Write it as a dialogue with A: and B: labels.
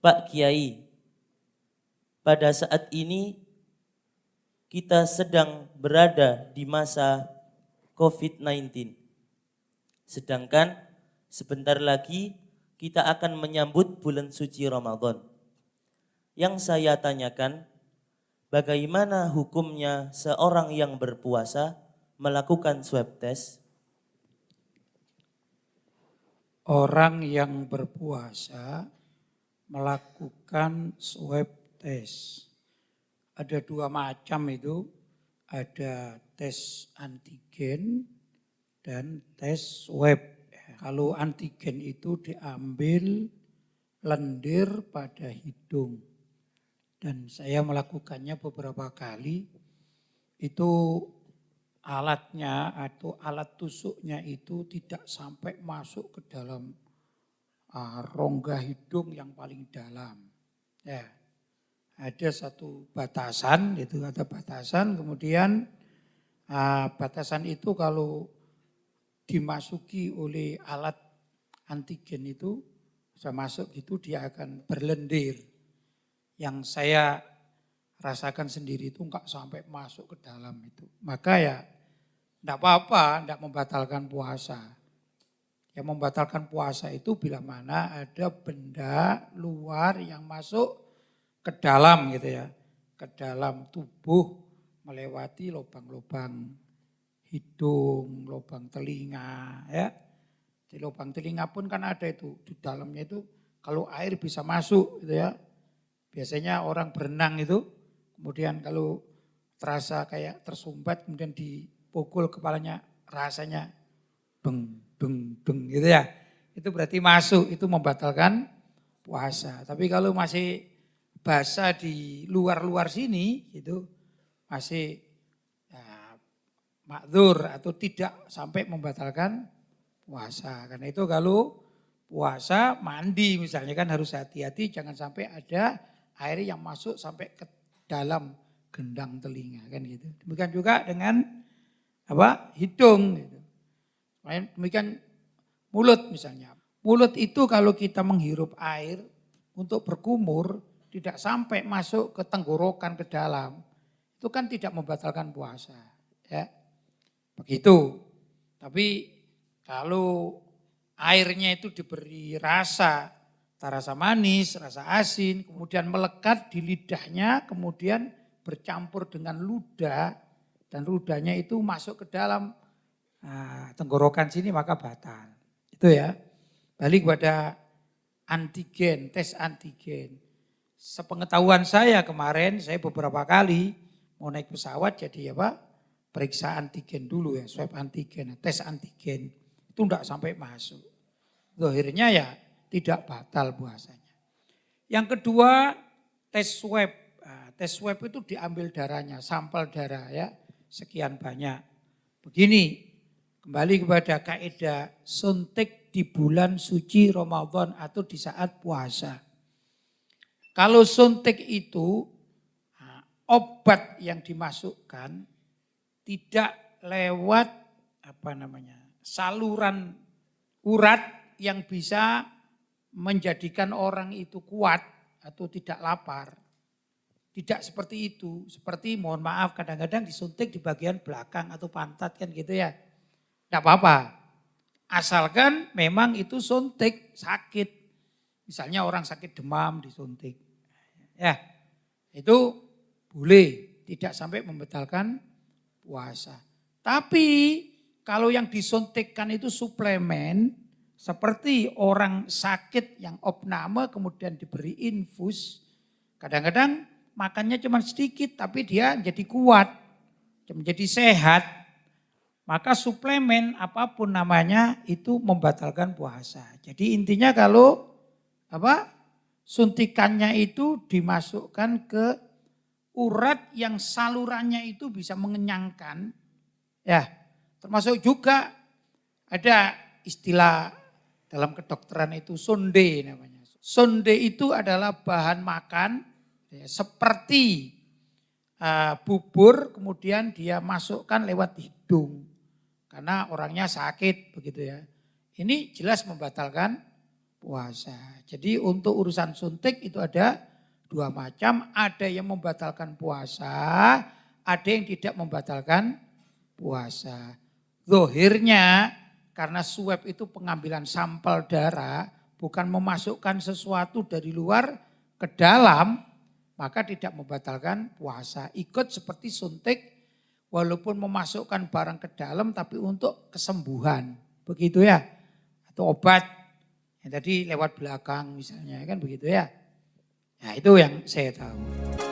A: Pak Kiai, pada saat ini kita sedang berada di masa COVID-19. Sedangkan sebentar lagi kita akan menyambut bulan suci Ramadan. Yang saya tanyakan, bagaimana hukumnya seorang yang berpuasa melakukan swab test?
B: Orang yang berpuasa melakukan swab test. Ada dua macam itu, ada tes antigen dan tes swab. Kalau antigen itu diambil lendir pada hidung. Dan saya melakukannya beberapa kali, itu alatnya atau alat tusuknya itu tidak sampai masuk ke dalam rongga hidung yang paling dalam. Ya, ada satu batasan, itu ada batasan, kemudian batasan itu kalau dimasuki oleh alat antigen itu bisa masuk gitu, dia akan berlendir. Yang saya rasakan sendiri itu enggak sampai masuk ke dalam itu. Maka ya enggak apa-apa, enggak membatalkan puasa. Yang membatalkan puasa itu bila mana ada benda luar yang masuk ke dalam gitu ya. Ke dalam tubuh melewati lubang-lubang hidung, lubang telinga ya. Di lubang telinga pun kan ada itu, di dalamnya itu kalau air bisa masuk gitu ya. Biasanya orang berenang itu, kemudian kalau terasa kayak tersumbat, kemudian dipukul kepalanya, rasanya beng, beng, beng gitu ya. Itu berarti masuk, itu membatalkan puasa. Tapi kalau masih basah di luar-luar sini, itu masih ya, makdzur atau tidak sampai membatalkan puasa. Karena itu kalau puasa mandi misalnya kan harus hati-hati, jangan sampai ada air yang masuk sampai ke dalam gendang telinga kan gitu. Demikian juga dengan hidung gitu. Demikian mulut misalnya. Mulut itu kalau kita menghirup air untuk berkumur tidak sampai masuk ke tenggorokan ke dalam. Itu kan tidak membatalkan puasa, ya. Begitu. Tapi kalau airnya itu diberi rasa manis, rasa asin, kemudian melekat di lidahnya, kemudian bercampur dengan ludah, dan ludahnya itu masuk ke dalam tenggorokan sini maka batal. Itu ya. Balik pada antigen, tes antigen. Sepengetahuan saya kemarin, saya beberapa kali mau naik pesawat jadi periksa antigen dulu ya, swab antigen, tes antigen. Itu enggak sampai masuk. Akhirnya ya tidak batal puasanya. Yang kedua, tes swab. Tes swab itu diambil darahnya, sampel darah ya, sekian banyak. Begini, kembali kepada kaidah suntik di bulan suci Ramadan atau di saat puasa. Kalau suntik itu obat yang dimasukkan tidak lewat saluran urat yang bisa menjadikan orang itu kuat atau tidak lapar. Tidak seperti itu. Seperti mohon maaf kadang-kadang disuntik di bagian belakang atau pantat kan gitu ya. Tidak apa-apa. Asalkan memang itu suntik sakit. Misalnya orang sakit demam disuntik. Ya, itu boleh. Tidak sampai membatalkan puasa. Tapi kalau yang disuntikkan itu suplemen, seperti orang sakit yang opname kemudian diberi infus, kadang-kadang makannya cuma sedikit tapi dia jadi kuat, menjadi sehat. Maka suplemen apapun namanya itu membatalkan puasa. Jadi intinya kalau suntikannya itu dimasukkan ke urat yang salurannya itu bisa mengenyangkan. Ya, termasuk juga ada istilah dalam kedokteran itu sonde namanya. Sonde itu adalah bahan makan ya, seperti bubur kemudian dia masukkan lewat hidung. Karena orangnya sakit begitu ya. Ini jelas membatalkan puasa. Jadi untuk urusan suntik itu ada dua macam. Ada yang membatalkan puasa, ada yang tidak membatalkan puasa. Zahirnya karena swab itu pengambilan sampel darah, bukan memasukkan sesuatu dari luar ke dalam, maka tidak membatalkan puasa. Ikut seperti suntik, walaupun memasukkan barang ke dalam tapi untuk kesembuhan. Begitu ya. Atau obat yang tadi lewat belakang misalnya kan begitu ya. Nah itu yang saya tahu.